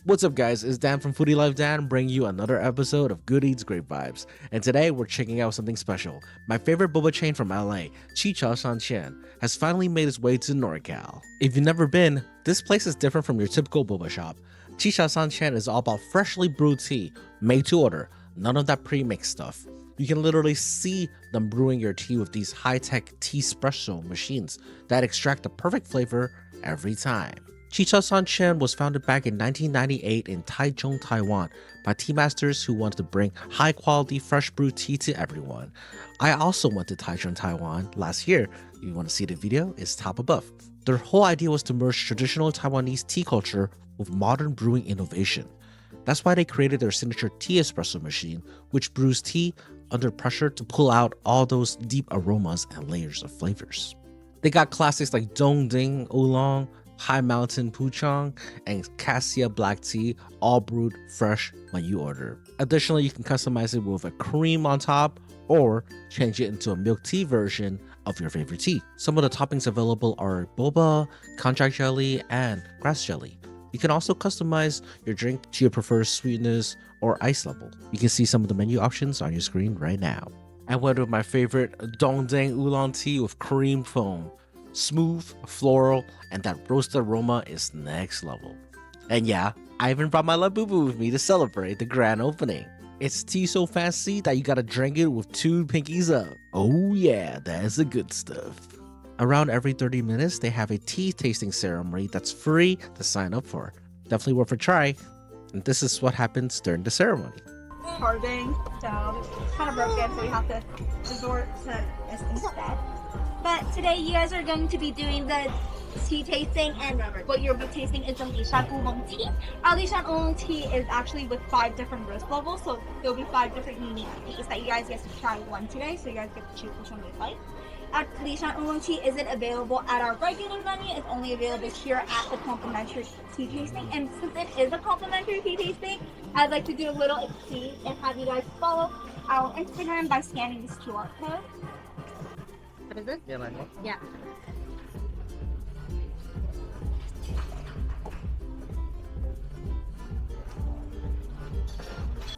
What's up guys, it's Dan from Foodie Life Dan bringing you another episode of Good Eats Great Vibes. And today we're checking out something special. My favorite boba chain from LA, Cha San Chen, has finally made its way to NorCal. If you've never been, this place is different from your typical boba shop. Cha San Chen is all about freshly brewed tea, made to order, none of that pre-mixed stuff. You can literally see them brewing your tea with these high-tech tea espresso machines that extract the perfect flavor every time. Cha San Chen was founded back in 1998 in Taichung, Taiwan by tea masters who wanted to bring high-quality fresh brewed tea to everyone. I also went to Taichung, Taiwan last year. If you want to see the video, it's top above. Their whole idea was to merge traditional Taiwanese tea culture with modern brewing innovation. That's why they created their signature tea espresso machine, which brews tea under pressure to pull out all those deep aromas and layers of flavors. They got classics like Dongding Oolong, High Mountain Puchong, and Cassia Black Tea, all brewed fresh when you order. Additionally, you can customize it with a cream on top or change it into a milk tea version of your favorite tea. Some of the toppings available are boba, konjac jelly, and grass jelly. You can also customize your drink to your preferred sweetness or ice level. You can see some of the menu options on your screen right now. I went with my favorite Dongdang Oolong tea with cream foam. Smooth, floral, and that roasted aroma is next level. And yeah, I even brought my Labubu with me to celebrate the grand opening. It's tea so fancy that you gotta drink it with two pinkies up. Oh yeah, that's the good stuff. Around every 30 minutes, they have a tea tasting ceremony that's free to sign up for. Definitely worth a try. And this is what happens during the ceremony. Carving, so it's kind of broken, so we have to resort to this instead. But today you guys are going to be doing the tea tasting, and what you'll be tasting is the Lishan Oolong tea. Our Lishan Oolong tea is actually with 5 different roast levels, so there'll be 5 different unique teas that you guys get to try one today, so you guys get to choose which one you like. Our Lishan Oolong tea isn't available at our regular menu, it's only available here at the complimentary tea tasting. And since it is a complimentary tea tasting, I'd like to do a little exchange and have you guys follow our Instagram by scanning this QR code. What is it? Yeah.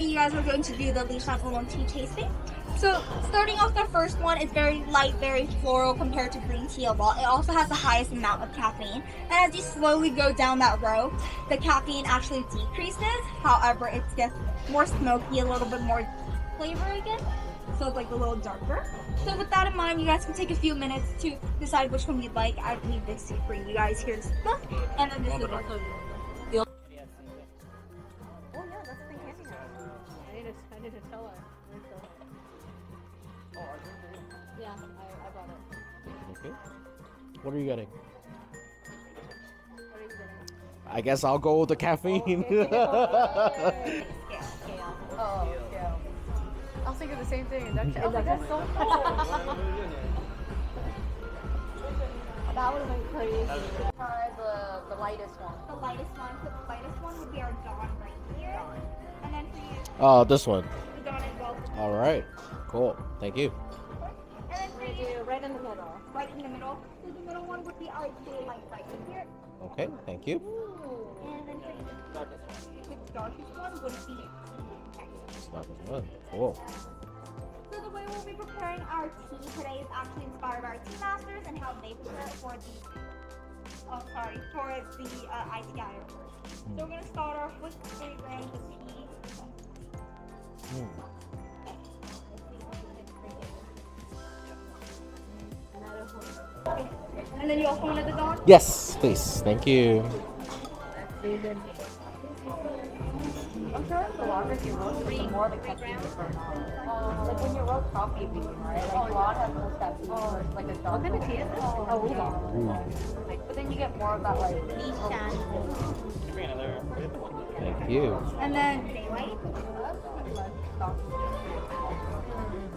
You guys are going to do the Lishan Oolong tea tasting. So starting off, the first one is very light, very floral compared to green tea a lot. It also has the highest amount of caffeine. And as you slowly go down that row, the caffeine actually decreases. However, it gets more smoky, a little bit more flavor again. So it's like a little darker. So with that in mind, you guys can take a few minutes to decide which one you'd like. I leave this for you guys here to stuff. And then this is also the I need to tell her. Yeah, I bought it. Okay. What are you getting? What are you getting? I guess I'll go with the caffeine. Okay. Oh, yeah. I was thinking the same thing. That's so cool. That would have been crazy. Try the lightest one. The lightest one. So the lightest one would be our dawn right here. And then for you, Oh, this one. the dawn as well. All right. Cool. Thank you. And then for We you, do right in the middle. right in the middle. So the middle one would be our daylight right here. Okay. Thank you. And then for you, the darkest one would be It's not as well. Cool. So the way we'll be preparing our tea today is actually inspired by our tea masters and how they prepare it for the ITI awards. So we're gonna start off with 3 grams of tea. And then you also wanted the dawn? Yes, please. Thank you. I'm sure the longer you roast, the more the caffeine is burn off. Like when you roast coffee bean, right? Like blonde has no caffeine, so it's like a dark. What kind of tea is it? Oh, oolong. But then you get more of that like Lishan. Thank you. And then daylight.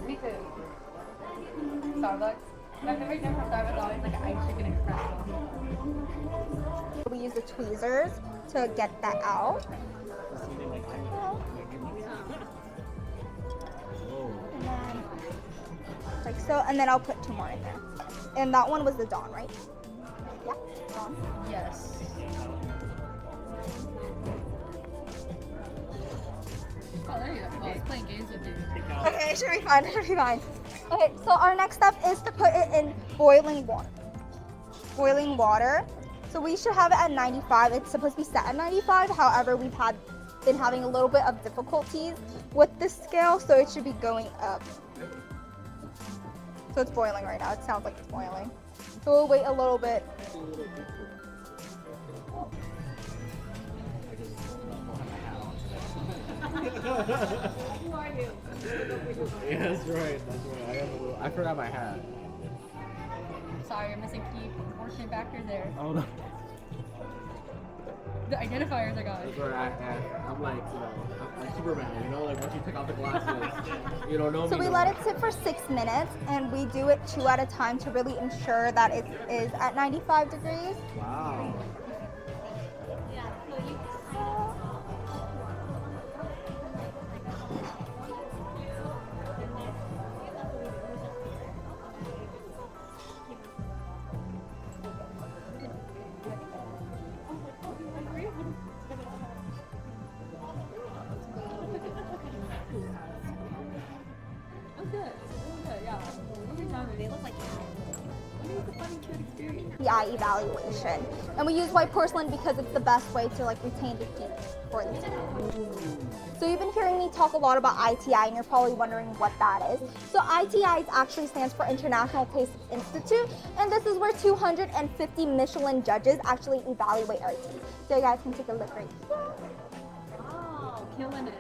Me too. Starbucks. My favorite drink from Starbucks is always like an ice chicken espresso. We use the tweezers to get that out. And then, like so, and then I'll put 2 more in there. And that one was the dawn, right? Yeah, dawn. Yes. playing games with you. Okay, it should be fine. It should be fine. Okay, so our next step is to put it in boiling water. Boiling water. So we should have it at 95. It's supposed to be set at 95. However, we've been having a little bit of difficulties with this scale, so it should be going up. So it's boiling right now. It sounds like it's boiling. So we'll wait a little bit. Who are you? Yeah, that's right. I forgot my hat. Sorry, you're missing key portion factor there. Oh no. The identifiers are gone. That's right. I'm like, I'm like Superman, you know, like once you take off the glasses, you don't know me. So we let it sit for 6 minutes, and we do it 2 at a time to really ensure that it is at 95 degrees. Wow. The eye evaluation, and we use white porcelain because it's the best way to like retain the heat for the tea. So you've been hearing me talk a lot about ITI, and you're probably wondering what that is. So ITI actually stands for International Taste Institute, and this is where 250 Michelin judges actually evaluate our tea. So you guys can take a look right here. Oh, killing it.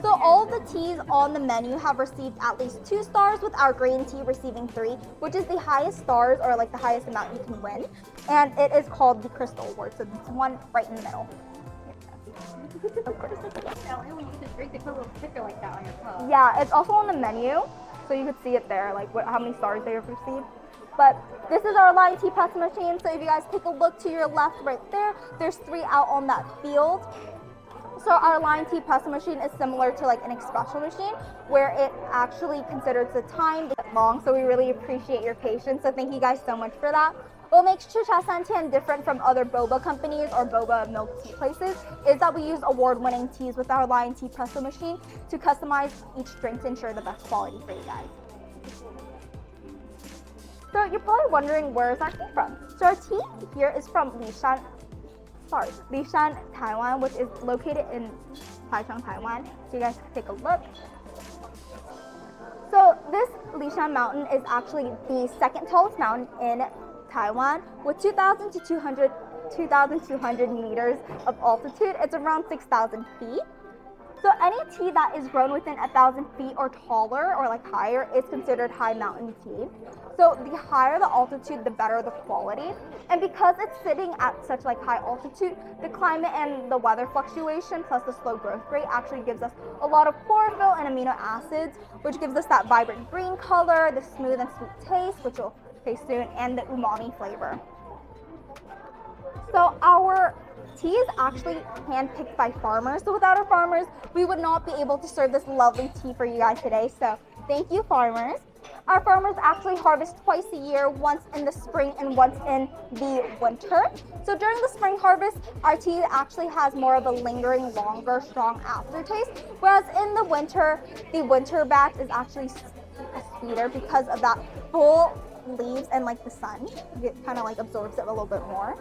So all of the teas on the menu have received at least 2 stars, with our green tea receiving 3, which is the highest stars, or like the highest amount you can win. And it is called the Crystal Award, so it's one right in the middle. Of course. Yeah, it's also on the menu, so you could see it there, like how many stars they have received. But this is our line tea press machine, so if you guys take a look to your left right there, there's 3 out on that field. So our line tea pressing machine is similar to like an espresso machine, where it actually considers the time to get long. So we really appreciate your patience. So thank you guys so much for that. What makes Cha San Chen different from other boba companies or boba milk tea places is that we use award-winning teas with our line tea pressing machine to customize each drink to ensure the best quality for you guys. So you're probably wondering, where is our tea from? So our tea here is from Lishan, Taiwan, which is located in Taichung, Taiwan. So you guys can take a look. So this Lishan mountain is actually the 2nd tallest mountain in Taiwan, with 2,200 meters of altitude. It's around 6,000 feet. So any tea that is grown within 1,000 feet or taller, or like higher, is considered high mountain tea. So the higher the altitude, the better the quality. And because it's sitting at such like high altitude, the climate and the weather fluctuation plus the slow growth rate actually gives us a lot of chlorophyll and amino acids, which gives us that vibrant green color, the smooth and sweet taste, which you'll taste soon, and the umami flavor. So our tea is actually handpicked by farmers. So without our farmers, we would not be able to serve this lovely tea for you guys today. So thank you, farmers. Our farmers actually harvest twice a year, once in the spring and once in the winter. So during the spring harvest, our tea actually has more of a lingering, longer, strong aftertaste. Whereas in the winter batch is actually sweeter because of that full leaves and like the sun. It kind of like absorbs it a little bit more.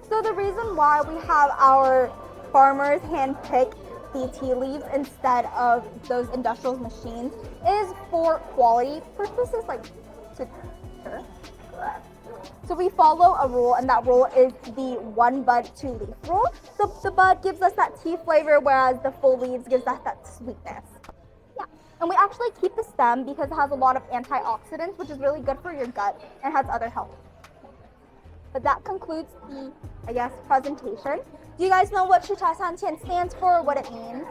So the reason why we have our farmers handpick the tea leaves instead of those industrial machines is for quality purposes, so we follow a rule, and that rule is the 1 bud 2 leaf rule. So the bud gives us that tea flavor, whereas the full leaves gives us that sweetness. Yeah, and we actually keep the stem because it has a lot of antioxidants, which is really good for your gut and has other health. But that concludes the, presentation. Do you guys know what Cha San Chen stands for, or what it means?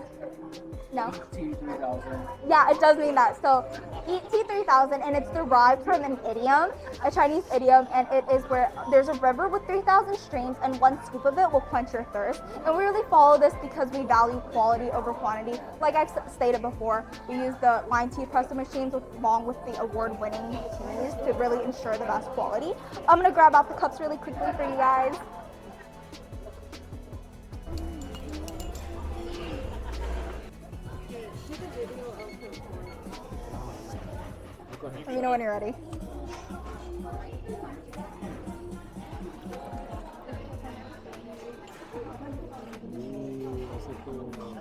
No? T3000. Yeah, it does mean that. So T3000, and it's derived from an idiom, a Chinese idiom, and it is where there's a river with 3,000 streams, and 1 scoop of it will quench your thirst. And we really follow this because we value quality over quantity. Like I've stated before, we use the line tea presser machines along with the award-winning teas to really ensure the best quality. I'm gonna grab out the cups really quickly for you guys. me know when you're ready.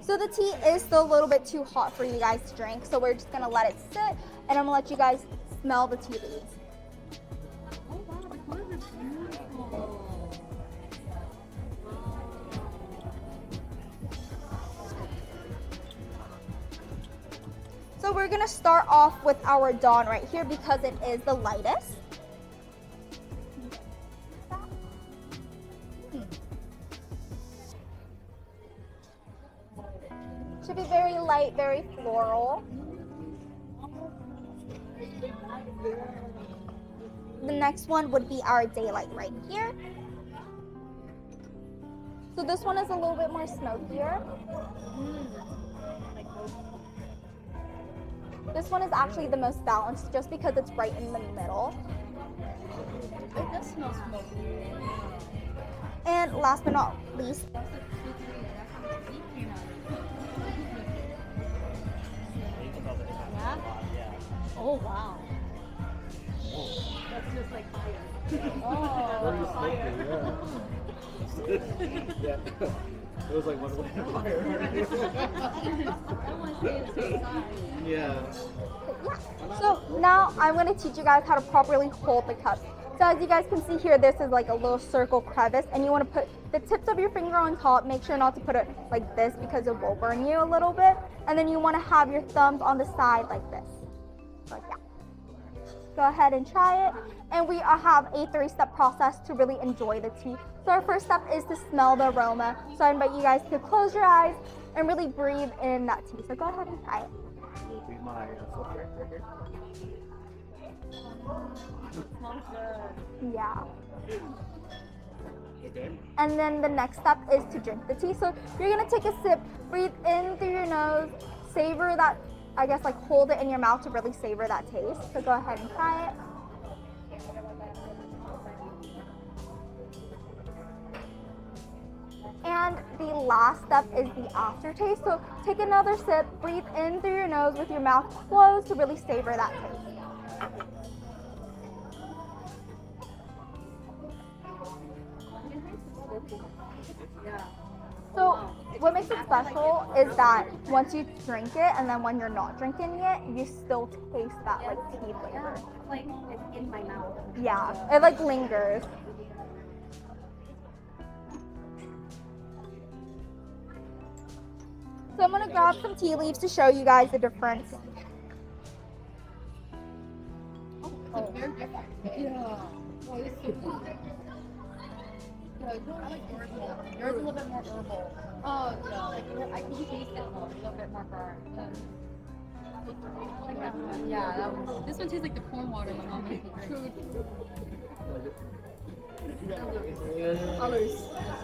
So the tea is still a little bit too hot for you guys to drink, so we're just gonna let it sit, and I'm gonna let you guys smell the tea leaves. So we're gonna start off with our dawn right here because it is the lightest. Should be very light, very floral. The next one would be our daylight right here. So this one is a little bit more smokier. This one is actually the most balanced just because it's right in the middle. It does smell smoky. And last but not least, Oh wow. That's just like fire. Yeah. It was like one fire. Yeah. so now I'm going to teach you guys how to properly hold the cup. So as you guys can see here, this is like a little circle crevice, and you want to put the tips of your finger on top. Make sure not to put it like this because it will burn you a little bit. And then you want to have your thumbs on the side like this. Like that. Go ahead and try it. And we have a 3-step process to really enjoy the tea. So our first step is to smell the aroma. So I invite you guys to close your eyes and really breathe in that tea. So go ahead and try it. Will be my filter here. Yeah. Okay. And then the next step is to drink the tea. So you're gonna take a sip, breathe in through your nose, savor that, I guess like hold it in your mouth to really savor that taste. So go ahead and try it. And the last step is the aftertaste. So take another sip, breathe in through your nose with your mouth closed to really savor that taste. So what makes it special is that once you drink it and then when you're not drinking it, you still taste that like tea flavor. Like it's in my mouth. Yeah, it like lingers. So I'm gonna grab some tea leaves to show you guys the difference. Oh, very different. Yeah. Oh, it's so good. I like yours more. Yours a little bit more herbal. Oh, yeah. Like, I can taste it a little bit more burnt. Like that one. Yeah, that one. This one tastes like the corn water my mom makes me drink. Others.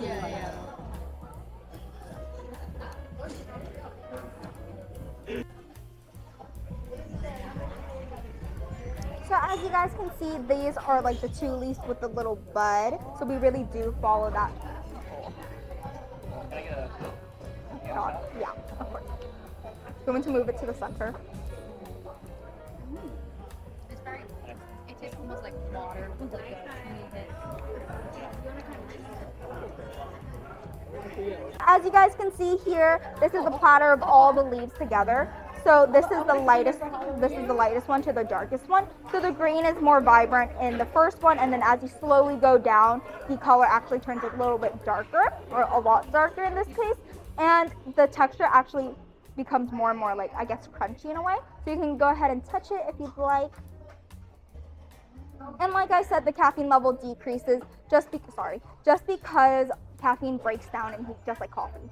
Yeah, yeah. So as you guys can see, these are like the 2 leaves with the little bud. So we really do follow that. Yeah, of course. Going to move it to the center. It's very, it tastes almost like water. As you guys can see here, this is a platter of all the leaves together. So this is the lightest one to the darkest one. So the green is more vibrant in the first one, and then as you slowly go down, the color actually turns a little bit darker, or a lot darker in this case. And the texture actually becomes more and more like, I guess, crunchy in a way. So you can go ahead and touch it if you'd like. And like I said, the caffeine level decreases just because caffeine breaks down in heat, just like coffee.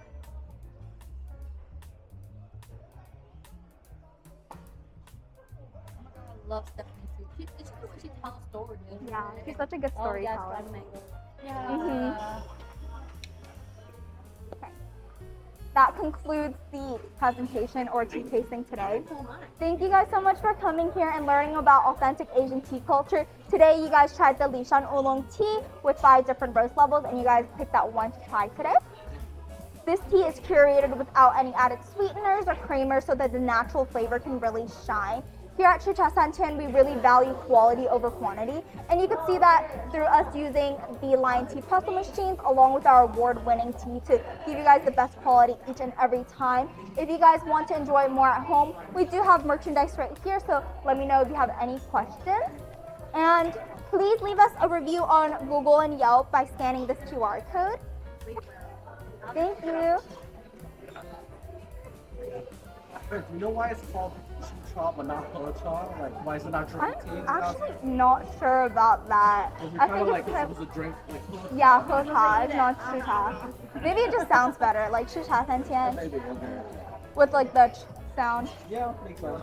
I love Stephanie too. It's just when she tells stories. Yeah, she's such a good storyteller. Yeah. Okay. That concludes the presentation or tea tasting today. Thank you guys so much for coming here and learning about authentic Asian tea culture. Today you guys tried the Lishan Oolong tea with 5 different roast levels, and you guys picked out one to try today. This tea is curated without any added sweeteners or creamers so that the natural flavor can really shine. Here at Cha San Chen, we really value quality over quantity, and you can see that through us using the line tea pretzel machines along with our award-winning tea to give you guys the best quality each and every time. If you guys want to enjoy more at home, we do have merchandise right here, so let me know if you have any questions. And please leave us a review on Google and Yelp by scanning this QR code. Thank you. Do you know why it's called Chicha but not Cha? Like, why is it not I'm drink tea? actually not sure about that. It's I kind of think like it's it was a drink. Like, yeah, Cha, it's not Chicha. Maybe it just sounds better, like Chicha San Chen, maybe. Okay. with like the sound. Yeah, makes sense.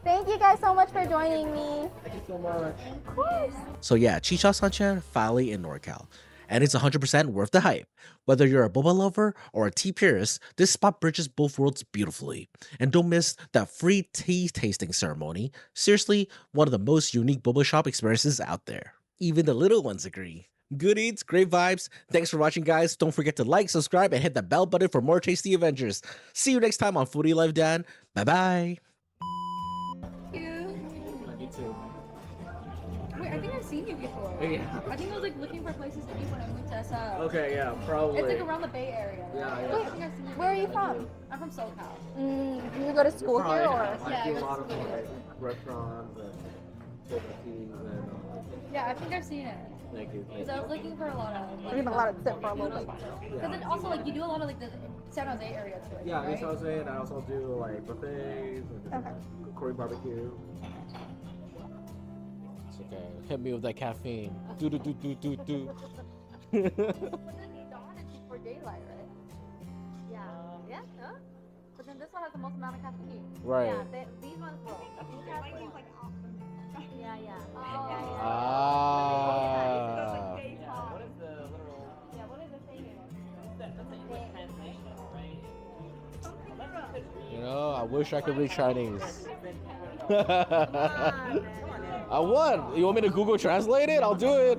Thank you guys so much for joining me. Thank you so much. Of course. So yeah, Chicha San Chen finally in NorCal. And it's 100% worth the hype. Whether you're a boba lover or a tea purist, this spot bridges both worlds beautifully. And don't miss that free tea tasting ceremony. Seriously, one of the most unique boba shop experiences out there. Even the little ones agree. Good eats, great vibes. Thanks for watching, guys. Don't forget to like, subscribe, and hit the bell button for more tasty adventures. See you next time on Foodie Life Dan. Bye-bye. Me too. Wait, I think I've seen you before. Yeah. I think I was like looking for places to eat when I moved to SF. Okay, yeah, probably. It's like around the Bay Area. Yeah, Right? yeah. I think I've seen you. Where are you from? I'm from SoCal. Do you go to school Probably here or? have, like, Yeah, a it's lot of really like restaurants and boba teas and Yeah, I think I've seen it. thank you. Because I was looking for a lot of. We're giving a lot of tip for a little bit. Because then also like you do a lot of like the San Jose area too. Yeah, right? East Jose, and I also do like buffets and Okay. Korean barbecue. It's okay. Hit me with that caffeine. Do. But then you don't want it before daylight, right? Yeah. Yeah. Huh? But then this one has the most amount of caffeine. Right. Yeah. These ones will. Yeah. Yeah. Oh. Ah. What is the literal? Yeah. What is the thing? That's the English translation, right? You know, I wish I could read Chinese. Come on, man. I won. You want me to Google translate it? I'll do it.